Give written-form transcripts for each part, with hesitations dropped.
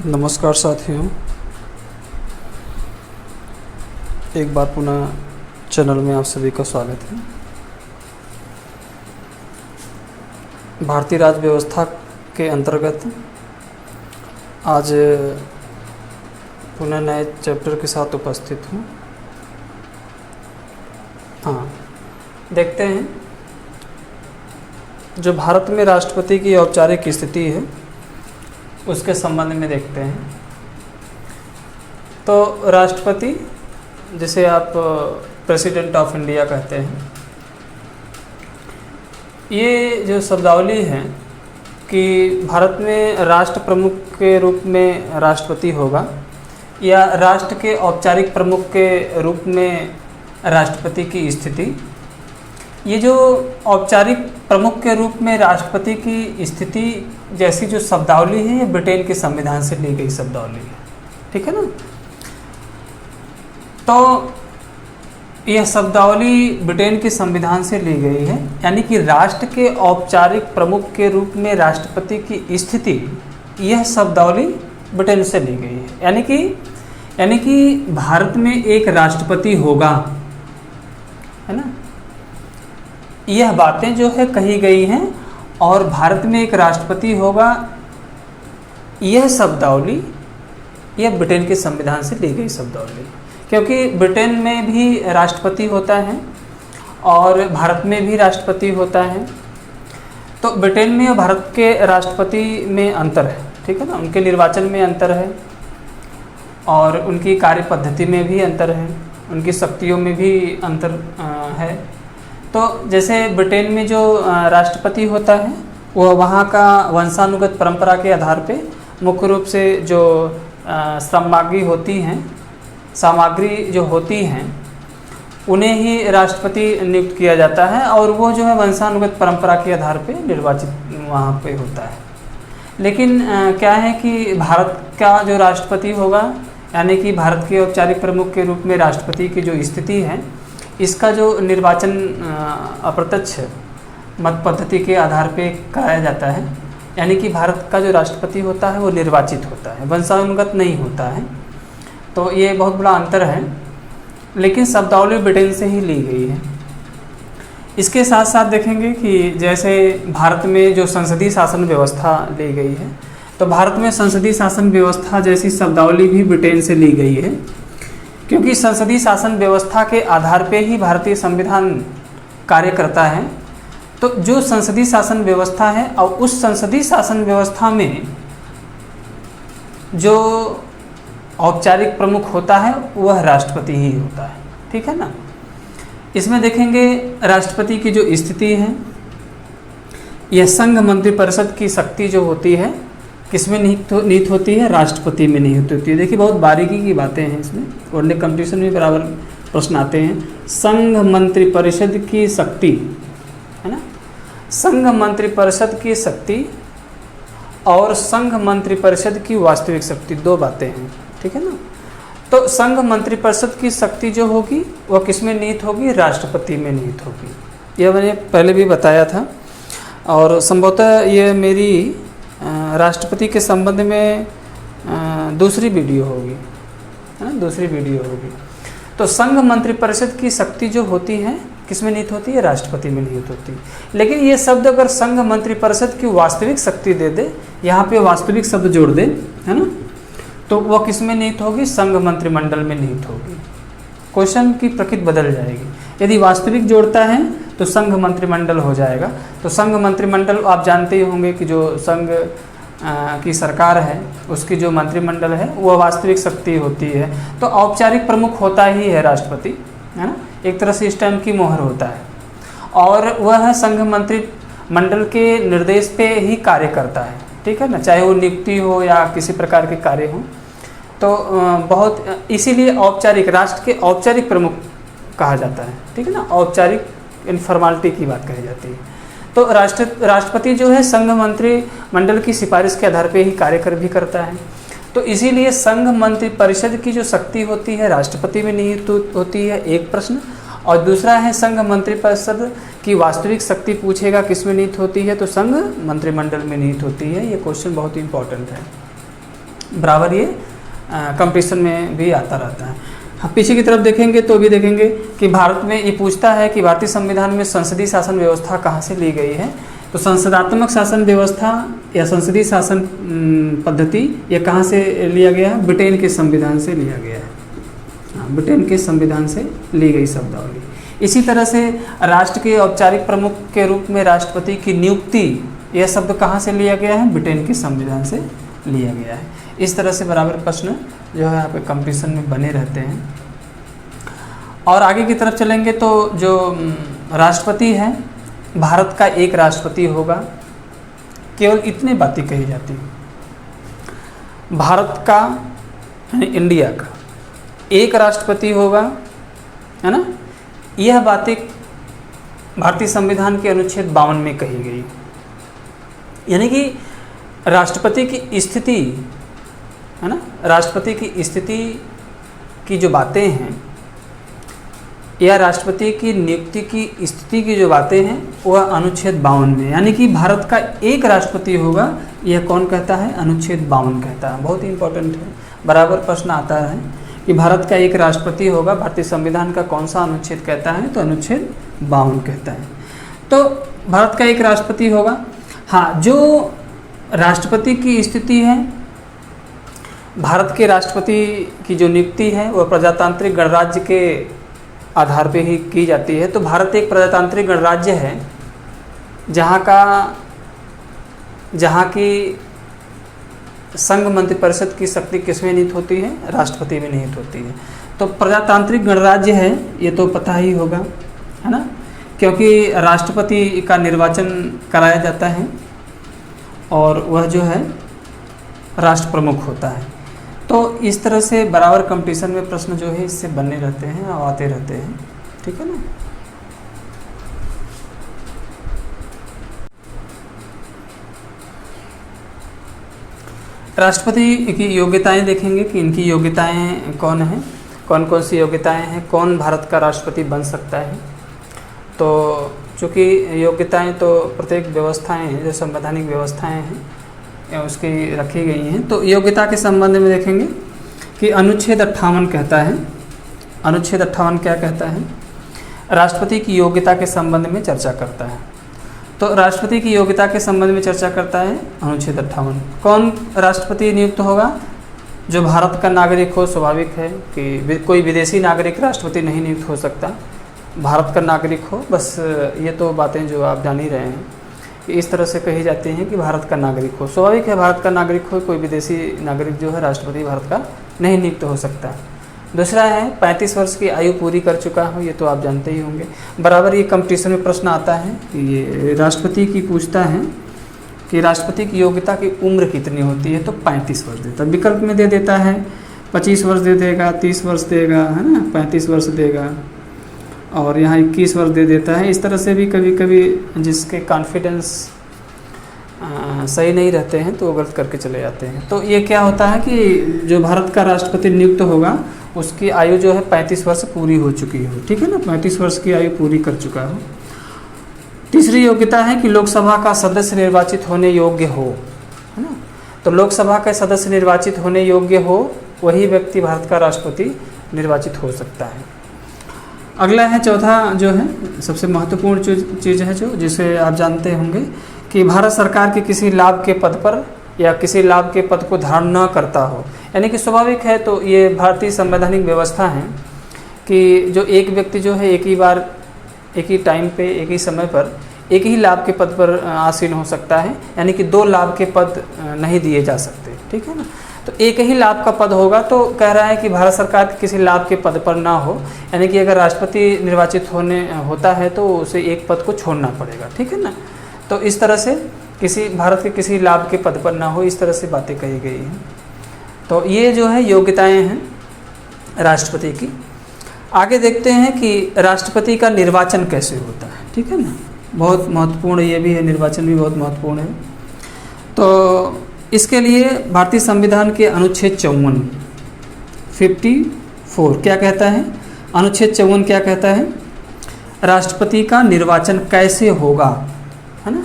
नमस्कार साथियों, एक बार पुनः चैनल में आप सभी का स्वागत है। भारतीय राज्य व्यवस्था के अंतर्गत आज पुनः नए चैप्टर के साथ उपस्थित हूँ। हाँ, देखते हैं जो भारत में राष्ट्रपति की औपचारिक स्थिति है उसके संबंध में देखते हैं। तो राष्ट्रपति, जिसे आप प्रेसिडेंट ऑफ इंडिया कहते हैं, ये जो शब्दावली है कि भारत में राष्ट्र प्रमुख के रूप में राष्ट्रपति होगा या राष्ट्र के औपचारिक प्रमुख के रूप में राष्ट्रपति की स्थिति, ये जो औपचारिक प्रमुख के रूप में राष्ट्रपति की स्थिति जैसी जो शब्दावली है, ये ब्रिटेन के संविधान से ली गई शब्दावली है। ठीक है ना। तो यह शब्दावली ब्रिटेन के संविधान से ली गई है, यानी कि राष्ट्र के औपचारिक प्रमुख के रूप में राष्ट्रपति की स्थिति, यह शब्दावली ब्रिटेन से ली गई है। यानी कि भारत में एक राष्ट्रपति होगा, है ना। यह बातें जो है कही गई हैं और भारत में एक राष्ट्रपति होगा, यह शब्दावली यह ब्रिटेन के संविधान से ली गई शब्दावली, क्योंकि ब्रिटेन में भी राष्ट्रपति होता है और भारत में भी राष्ट्रपति होता है। तो ब्रिटेन में और भारत के राष्ट्रपति में अंतर है, ठीक है ना। उनके निर्वाचन में अंतर है और उनकी कार्य पद्धति में भी अंतर है, उनकी शक्तियों में भी अंतर है। तो जैसे ब्रिटेन में जो राष्ट्रपति होता है वह वहाँ का वंशानुगत परंपरा के आधार पे मुख्य रूप से जो सामग्री जो होती हैं उन्हें ही राष्ट्रपति नियुक्त किया जाता है और वो जो है वंशानुगत परंपरा के आधार पे निर्वाचित वहाँ पे होता है। लेकिन क्या है कि भारत का जो राष्ट्रपति होगा, यानी कि भारत के औपचारिक प्रमुख के रूप में राष्ट्रपति की जो स्थिति है, इसका जो निर्वाचन अप्रत्यक्ष मत पद्धति के आधार पे कराया जाता है। यानी कि भारत का जो राष्ट्रपति होता है वो निर्वाचित होता है, वंशानुगत नहीं होता है। तो ये बहुत बड़ा अंतर है, लेकिन शब्दावली ब्रिटेन से ही ली गई है। इसके साथ साथ देखेंगे कि जैसे भारत में जो संसदीय शासन व्यवस्था ली गई है, तो भारत में संसदीय शासन व्यवस्था जैसी शब्दावली भी ब्रिटेन से ली गई है, क्योंकि संसदीय शासन व्यवस्था के आधार पे ही भारतीय संविधान कार्य करता है। तो जो संसदीय शासन व्यवस्था है और उस संसदीय शासन व्यवस्था में जो औपचारिक प्रमुख होता है वह राष्ट्रपति ही होता है, ठीक है ना। इसमें देखेंगे राष्ट्रपति की जो स्थिति है, यह संघ मंत्रिपरिषद की शक्ति जो होती है किसमें निहित होती है? राष्ट्रपति में निहित होती है। देखिए बहुत बारीकी की बातें हैं इसमें, और कंपटीशन में बराबर प्रश्न आते हैं। संघ मंत्रिपरिषद की शक्ति, है ना, संघ मंत्रिपरिषद की शक्ति और संघ मंत्रिपरिषद की वास्तविक शक्ति, दो बातें हैं, ठीक है ना। तो संघ मंत्रिपरिषद की शक्ति जो होगी वह किसमें निहित होगी? राष्ट्रपति में निहित होगी। यह मैंने पहले भी बताया था और संभवतः ये मेरी राष्ट्रपति के संबंध में दूसरी वीडियो होगी, है ना, दूसरी वीडियो होगी। तो संघ मंत्रिपरिषद की शक्ति जो होती है किसमें निहित होती है? राष्ट्रपति में निहित होती है। लेकिन ये शब्द अगर संघ मंत्रिपरिषद की वास्तविक शक्ति दे दे, यहाँ पे वास्तविक शब्द जोड़ दे, है ना, तो वह किसमें निहित होगी? संघ मंत्रिमंडल में निहित होगी। क्वेश्चन की प्रकृति बदल जाएगी। यदि वास्तविक जोड़ता है तो संघ मंत्रिमंडल हो जाएगा। तो संघ मंत्रिमंडल आप जानते ही होंगे कि जो संघ की सरकार है उसकी जो मंत्रिमंडल है वह वास्तविक शक्ति होती है। तो औपचारिक प्रमुख होता ही है राष्ट्रपति, है ना, एक तरह से स्टैम्प की मोहर होता है और वह संघ मंत्रिमंडल के निर्देश पे ही कार्य करता है, ठीक है ना, चाहे वो नियुक्ति हो या किसी प्रकार के कार्य हो। तो बहुत इसीलिए औपचारिक, राष्ट्र के औपचारिक प्रमुख कहा जाता है, ठीक है ना, औपचारिक इनफॉर्मालिटी की बात कही जाती है। तो राष्ट्रपति जो है संघ मंत्रिमंडल की सिफारिश के आधार पे ही कार्य भी करता है। तो इसीलिए संघ मंत्रिपरिषद की जो शक्ति होती है राष्ट्रपति में निहित होती है, एक प्रश्न। और दूसरा है संघ मंत्रिपरिषद की वास्तविक शक्ति पूछेगा किसमें निहित होती है, तो संघ मंत्रिमंडल में निहित होती है। ये क्वेश्चन बहुत इंपॉर्टेंट है। बराबर ये कंपटीशन में भी आता रहता है। हाँ, पीछे की तरफ देखेंगे तो भी देखेंगे कि भारत में ये पूछता है कि भारतीय संविधान में संसदीय शासन व्यवस्था कहाँ से ली गई है। तो संसदात्मक शासन व्यवस्था या संसदीय शासन पद्धति ये कहाँ से लिया गया है? ब्रिटेन के संविधान से लिया गया है। हाँ, ब्रिटेन के संविधान से ली गई शब्दावली। इसी तरह से राष्ट्र के औपचारिक प्रमुख के रूप में राष्ट्रपति की नियुक्ति, यह शब्द कहाँ से लिया गया है? ब्रिटेन के संविधान से लिया गया है। इस तरह से बराबर प्रश्न जो है यहाँ पे कंपटीशन में बने रहते हैं। और आगे की तरफ चलेंगे तो जो राष्ट्रपति है, भारत का एक राष्ट्रपति होगा। केवल इतनी बातें कही जाती हैं, भारत का यानी इंडिया का एक राष्ट्रपति होगा, है ना। यह बातें भारतीय संविधान के अनुच्छेद 52 में कही गई। यानी कि राष्ट्रपति की स्थिति, है ना, राष्ट्रपति की स्थिति की जो बातें हैं या राष्ट्रपति की नियुक्ति की स्थिति की जो बातें हैं वह अनुच्छेद 52 में, यानी कि भारत का एक राष्ट्रपति होगा, यह कौन कहता है? अनुच्छेद 52 कहता है। बहुत ही इंपॉर्टेंट है, बराबर प्रश्न आता है कि भारत का एक राष्ट्रपति होगा, भारतीय संविधान का कौन सा अनुच्छेद कहता है? तो अनुच्छेद 52 कहता है। तो भारत का एक राष्ट्रपति होगा। हाँ, जो राष्ट्रपति की स्थिति है, भारत के राष्ट्रपति की जो नियुक्ति है वह प्रजातांत्रिक गणराज्य के आधार पे ही की जाती है। तो भारत एक प्रजातांत्रिक गणराज्य है जहाँ की संघ मंत्रिपरिषद की शक्ति किसमें निहित होती है? राष्ट्रपति में निहित होती है। तो प्रजातांत्रिक गणराज्य है, ये तो पता ही होगा, है ना, क्योंकि राष्ट्रपति का निर्वाचन कराया जाता है और वह जो है राष्ट्र प्रमुख होता है। तो इस तरह से बराबर कंपटीशन में प्रश्न जो है इससे बने रहते हैं और आते रहते हैं, ठीक है ना। राष्ट्रपति की योग्यताएं देखेंगे कि इनकी योग्यताएं कौन हैं, कौन कौन सी योग्यताएं हैं, कौन भारत का राष्ट्रपति बन सकता है। तो चूँकि योग्यताएं तो प्रत्येक व्यवस्थाएं जो संवैधानिक व्यवस्थाएं हैं उसकी रखी गई हैं। तो योग्यता के संबंध में देखेंगे कि अनुच्छेद 58 कहता है, अनुच्छेद 58 क्या कहता है? राष्ट्रपति की योग्यता के संबंध में चर्चा करता है। तो राष्ट्रपति की योग्यता के संबंध में चर्चा करता है अनुच्छेद 58। कौन राष्ट्रपति नियुक्त होगा? जो भारत का नागरिक हो। स्वाभाविक है कि कोई विदेशी नागरिक राष्ट्रपति नहीं नियुक्त हो सकता, भारत का नागरिक हो। बस ये तो बातें जो आप जान ही रहे हैं कि इस तरह से कही जाती हैं कि भारत का नागरिक हो। स्वाभाविक है भारत का नागरिक हो, कोई विदेशी नागरिक जो है राष्ट्रपति भारत का नहीं नियुक्त हो सकता। दूसरा है 35 वर्ष की आयु पूरी कर चुका हो, ये तो आप जानते ही होंगे। बराबर ये कंपटीशन में प्रश्न आता है कि ये राष्ट्रपति की पूछता है कि राष्ट्रपति की योग्यता की उम्र कितनी होती है? तो 35 वर्ष देता है। विकल्प में दे देता है 25 वर्ष दे देगा, 30 वर्ष देगा, है ना, 35 वर्ष देगा और यहाँ 21 वर्ष दे देता है। इस तरह से भी कभी कभी जिसके कॉन्फिडेंस सही नहीं रहते हैं तो वो गलत करके चले जाते हैं। तो ये क्या होता है कि जो भारत का राष्ट्रपति नियुक्त होगा उसकी आयु जो है 35 वर्ष पूरी हो चुकी हो, ठीक है ना, 35 वर्ष की आयु पूरी कर चुका हो। तीसरी योग्यता है कि लोकसभा का सदस्य निर्वाचित होने योग्य हो, है ना। तो लोकसभा का सदस्य निर्वाचित होने योग्य हो वही व्यक्ति भारत का राष्ट्रपति निर्वाचित हो सकता है। अगला है चौथा जो है सबसे महत्वपूर्ण चीज़ है जो जिसे आप जानते होंगे कि भारत सरकार के किसी लाभ के पद पर या किसी लाभ के पद को धारण न करता हो। यानी कि स्वाभाविक है, तो ये भारतीय संवैधानिक व्यवस्था है कि जो एक व्यक्ति जो है एक ही बार एक ही टाइम पे एक ही समय पर एक ही लाभ के पद पर आसीन हो सकता है, यानी कि 2 लाभ के पद नहीं दिए जा सकते, ठीक है ना। तो एक ही लाभ का पद होगा, तो कह रहा है कि भारत सरकार के किसी लाभ के पद पर ना हो, यानी कि अगर राष्ट्रपति निर्वाचित होता है तो उसे एक पद को छोड़ना पड़ेगा, ठीक है ना। तो इस तरह से किसी भारत के किसी लाभ के पद पर ना हो, इस तरह से बातें कही गई हैं। तो ये जो है योग्यताएं हैं राष्ट्रपति की। आगे देखते हैं कि राष्ट्रपति का निर्वाचन कैसे होता है, ठीक है ना, बहुत महत्वपूर्ण ये भी है, निर्वाचन भी बहुत महत्वपूर्ण है। तो इसके लिए भारतीय संविधान के अनुच्छेद 54 क्या कहता है? अनुच्छेद 54 क्या कहता है? राष्ट्रपति का निर्वाचन कैसे होगा, है ना।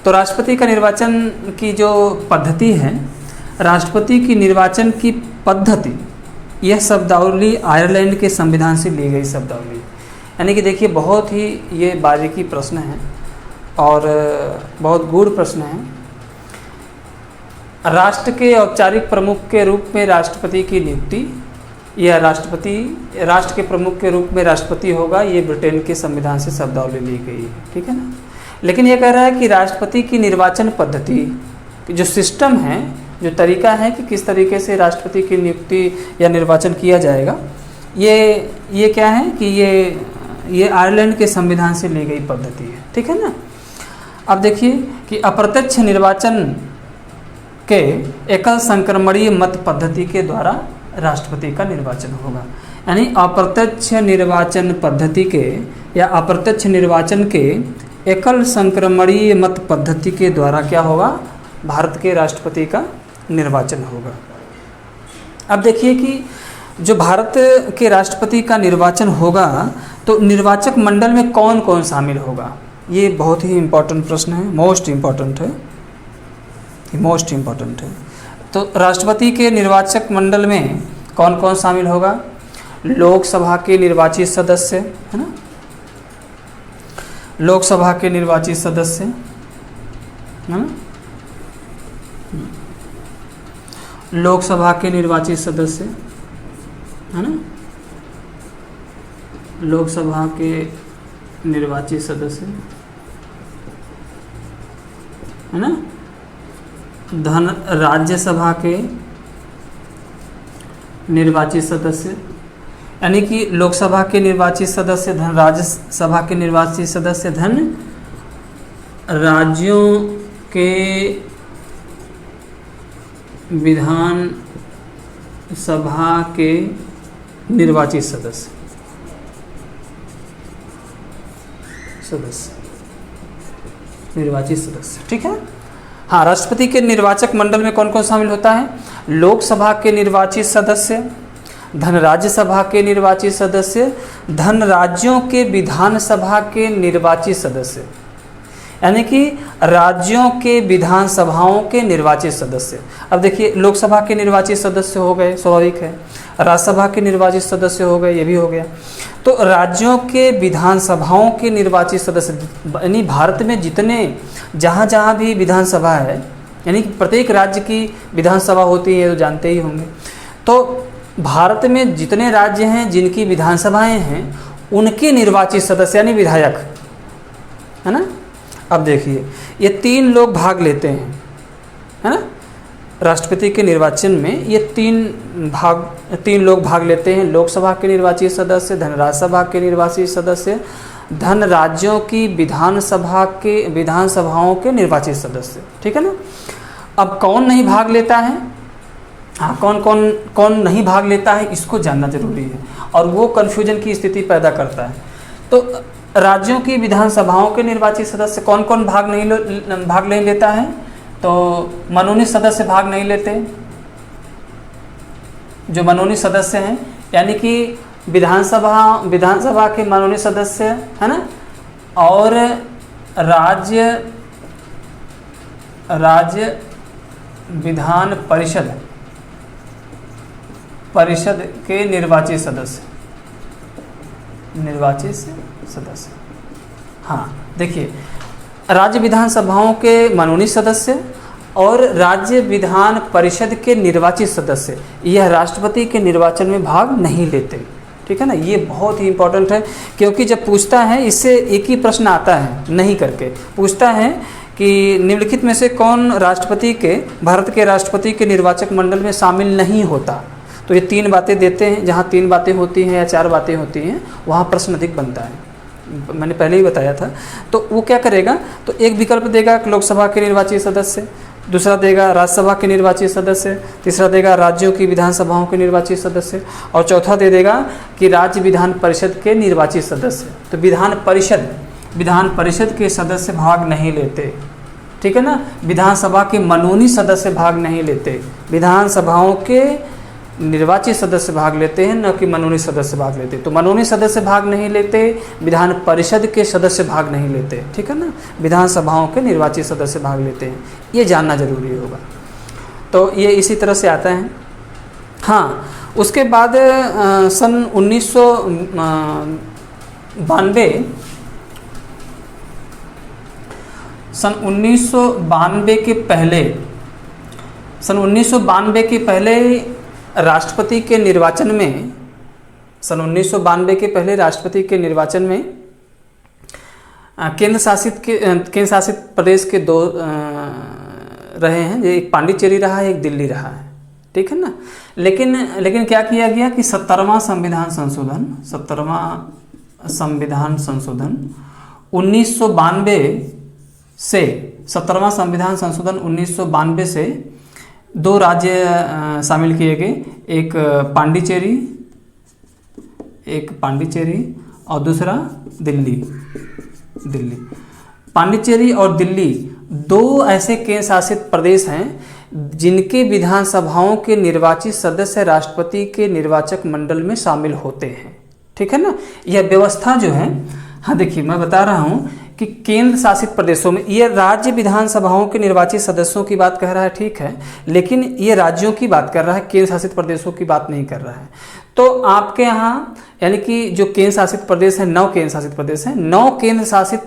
तो राष्ट्रपति का निर्वाचन की जो पद्धति है, राष्ट्रपति की निर्वाचन की पद्धति, यह शब्दावली आयरलैंड के संविधान से ली गई शब्दावली। यानी कि देखिए बहुत ही ये बारीकी प्रश्न है और बहुत गूढ़ प्रश्न है। राष्ट्र के औपचारिक प्रमुख के रूप में राष्ट्रपति की नियुक्ति, यह राष्ट्र के प्रमुख के रूप में राष्ट्रपति होगा, ये ब्रिटेन के संविधान से शब्दावली ली गई है, ठीक है ना। लेकिन ये कह रहा है कि राष्ट्रपति की निर्वाचन पद्धति जो सिस्टम है, जो तरीका है कि किस तरीके से राष्ट्रपति की नियुक्ति या निर्वाचन किया जाएगा, ये क्या है कि ये आयरलैंड के संविधान से ली गई पद्धति है, ठीक है ना। अब देखिए कि अप्रत्यक्ष निर्वाचन के एकल संक्रमणीय मत पद्धति के द्वारा राष्ट्रपति का निर्वाचन होगा। यानी अप्रत्यक्ष निर्वाचन पद्धति के या अप्रत्यक्ष निर्वाचन के एकल संक्रमणीय मत पद्धति के द्वारा क्या होगा, भारत के राष्ट्रपति का निर्वाचन होगा। अब देखिए कि जो भारत के राष्ट्रपति का निर्वाचन होगा तो निर्वाचक मंडल में कौन कौन शामिल होगा, ये बहुत ही इम्पोर्टेंट प्रश्न है, मोस्ट इम्पोर्टेंट है। तो राष्ट्रपति के निर्वाचक मंडल में कौन कौन शामिल होगा, लोकसभा के निर्वाचित सदस्य, है ना, लोकसभा के निर्वाचित सदस्य, है ना, लोकसभा के निर्वाचित सदस्य, है ना, लोकसभा के निर्वाचित सदस्य, है ना, धन राज्यसभा के निर्वाचित सदस्य, यानी कि लोकसभा के निर्वाचित सदस्य, धन राज्यसभा के निर्वाचित सदस्य, धन राज्यों के विधान सभा के निर्वाचित सदस्य, निर्वाचित सदस्य, ठीक है। हाँ, राष्ट्रपति के निर्वाचक मंडल में कौन कौन शामिल होता है, लोकसभा के निर्वाचित सदस्य, धन राज्यसभा के निर्वाचित सदस्य, धन राज्यों के विधानसभा के निर्वाचित सदस्य, यानी कि राज्यों के विधानसभाओं के निर्वाचित सदस्य। अब देखिए लोकसभा के निर्वाचित सदस्य हो गए, स्वाभाविक है, राज्यसभा के निर्वाचित सदस्य हो गए, ये भी हो गया। तो राज्यों के विधानसभाओं के निर्वाचित सदस्य, यानी भारत में जितने जहाँ भी विधानसभा है, यानी कि प्रत्येक राज्य की विधानसभा होती है, तो जानते ही होंगे। तो भारत में जितने राज्य हैं जिनकी विधानसभाएं हैं उनके निर्वाचित सदस्य यानी विधायक, है ना। अब देखिए ये 3 लोग भाग लेते हैं, है ना, राष्ट्रपति के निर्वाचन में ये 3 लोग भाग लेते हैं, लोकसभा के निर्वाचित सदस्य, धन राज्यसभा के निर्वाचित सदस्य, धन राज्यों की विधानसभाओं के निर्वाचित सदस्य, ठीक है ना। अब कौन नहीं भाग लेता है, हाँ, कौन नहीं भाग लेता है, इसको जानना जरूरी है और वो कन्फ्यूजन की स्थिति पैदा करता है। तो राज्यों की विधानसभाओं के निर्वाचित सदस्य कौन कौन भाग नहीं लेता है, तो मनोनीत सदस्य भाग नहीं लेते, जो मनोनीत सदस्य हैं, यानी कि विधानसभा के मनोनीत सदस्य, है ना, और राज्य विधान परिषद के निर्वाचित सदस्य। हाँ, देखिए राज्य विधानसभाओं के मनोनीत सदस्य और राज्य विधान परिषद के निर्वाचित सदस्य यह राष्ट्रपति के निर्वाचन में भाग नहीं लेते, ठीक है ना। ये बहुत ही इंपॉर्टेंट है, क्योंकि जब पूछता है, इससे एक ही प्रश्न आता है, नहीं करके पूछता है कि निम्नलिखित में से कौन भारत के राष्ट्रपति के निर्वाचक मंडल में शामिल नहीं होता, तो ये 3 बातें देते हैं। जहाँ 3 बातें होती हैं या 4 बातें होती हैं वहाँ प्रश्न अधिक बनता है, मैंने पहले ही बताया था। तो वो क्या करेगा, तो एक विकल्प देगा लोकसभा के निर्वाचित सदस्य, दूसरा देगा राज्यसभा के निर्वाचित सदस्य, तीसरा देगा राज्यों की विधानसभाओं के निर्वाचित सदस्य, और चौथा दे देगा कि राज्य विधान परिषद के निर्वाचित सदस्य। तो विधान परिषद के सदस्य भाग नहीं लेते, ठीक है ना। विधानसभा के मनोनीत सदस्य भाग नहीं लेते, विधानसभाओं के निर्वाचित सदस्य भाग लेते हैं, न कि मनोनीत सदस्य भाग लेते। तो मनोनीत सदस्य भाग नहीं लेते, विधान परिषद के सदस्य भाग नहीं लेते, ठीक है ना, विधानसभाओं के निर्वाचित सदस्य भाग लेते हैं, ये जानना जरूरी होगा। तो ये इसी तरह से आता है। हाँ, उसके बाद सन 1992 सन 1992 के पहले राष्ट्रपति के निर्वाचन में, सन 1992 के पहले राष्ट्रपति के निर्वाचन में केंद्र शासित प्रदेश के दो रहे हैं, एक पांडिचेरी रहा है, एक दिल्ली रहा है, ठीक है ना। लेकिन क्या किया गया कि 17वां संविधान संशोधन 1992 से 17वां संविधान संशोधन 1992 से दो राज्य शामिल किए गए, एक पांडिचेरी और दूसरा दिल्ली। पांडिचेरी और दिल्ली दो ऐसे केंद्र शासित प्रदेश हैं जिनके विधानसभाओं के निर्वाचित सदस्य राष्ट्रपति के निर्वाचक मंडल में शामिल होते हैं, ठीक है ना। यह व्यवस्था जो है, हाँ देखिए मैं बता रहा हूँ कि केंद्र शासित प्रदेशों में, ये राज्य विधानसभाओं के निर्वाचित सदस्यों की बात कह रहा है, ठीक है, लेकिन ये राज्यों की बात कर रहा है, केंद्र शासित प्रदेशों की बात नहीं कर रहा है। तो आपके यहाँ यानी कि जो केंद्र शासित प्रदेश हैं, 9 केंद्र शासित प्रदेश हैं, 9 केंद्र शासित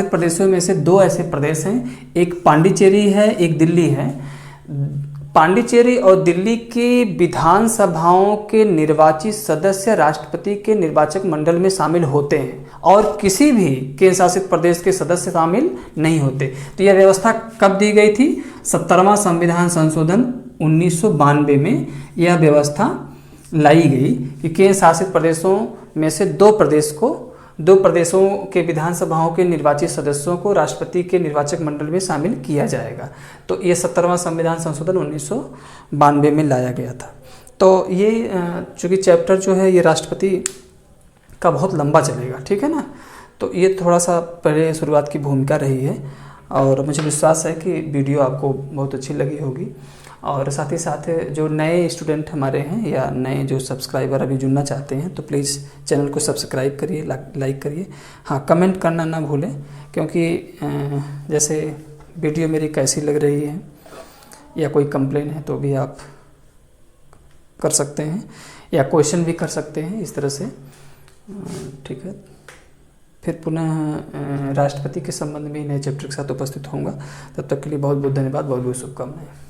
प्रदेशों में से 2 ऐसे प्रदेश हैं, एक पांडिचेरी है, एक दिल्ली है। पांडिचेरी और दिल्ली के विधानसभाओं के निर्वाचित सदस्य राष्ट्रपति के निर्वाचक मंडल में शामिल होते हैं और किसी भी केंद्र शासित प्रदेश के सदस्य शामिल नहीं होते। तो यह व्यवस्था कब दी गई थी? 17वां संविधान संशोधन 1992 में यह व्यवस्था लाई गई कि केंद्र शासित प्रदेशों में से दो प्रदेशों के विधानसभाओं के निर्वाचित सदस्यों को राष्ट्रपति के निर्वाचक मंडल में शामिल किया जाएगा। तो ये 17वां संविधान संशोधन 1992 में लाया गया था। तो ये चूँकि चैप्टर जो है ये राष्ट्रपति का बहुत लंबा चलेगा, ठीक है ना। तो ये थोड़ा सा पहले शुरुआत की भूमिका रही है और मुझे विश्वास है कि वीडियो आपको बहुत अच्छी लगी होगी। और साथ ही साथ जो नए स्टूडेंट हमारे हैं या नए जो सब्सक्राइबर अभी जुड़ना चाहते हैं तो प्लीज़ चैनल को सब्सक्राइब करिए, लाइक करिए। हाँ, कमेंट करना ना भूलें, क्योंकि जैसे वीडियो मेरी कैसी लग रही है या कोई कंप्लेन है तो भी आप कर सकते हैं या क्वेश्चन भी कर सकते हैं इस तरह से, ठीक है। फिर पुनः राष्ट्रपति के संबंध में नए चैप्टर के साथ उपस्थित होऊंगा। तब तक के लिए बहुत बहुत धन्यवाद, बहुत बहुत शुभकामनाएं।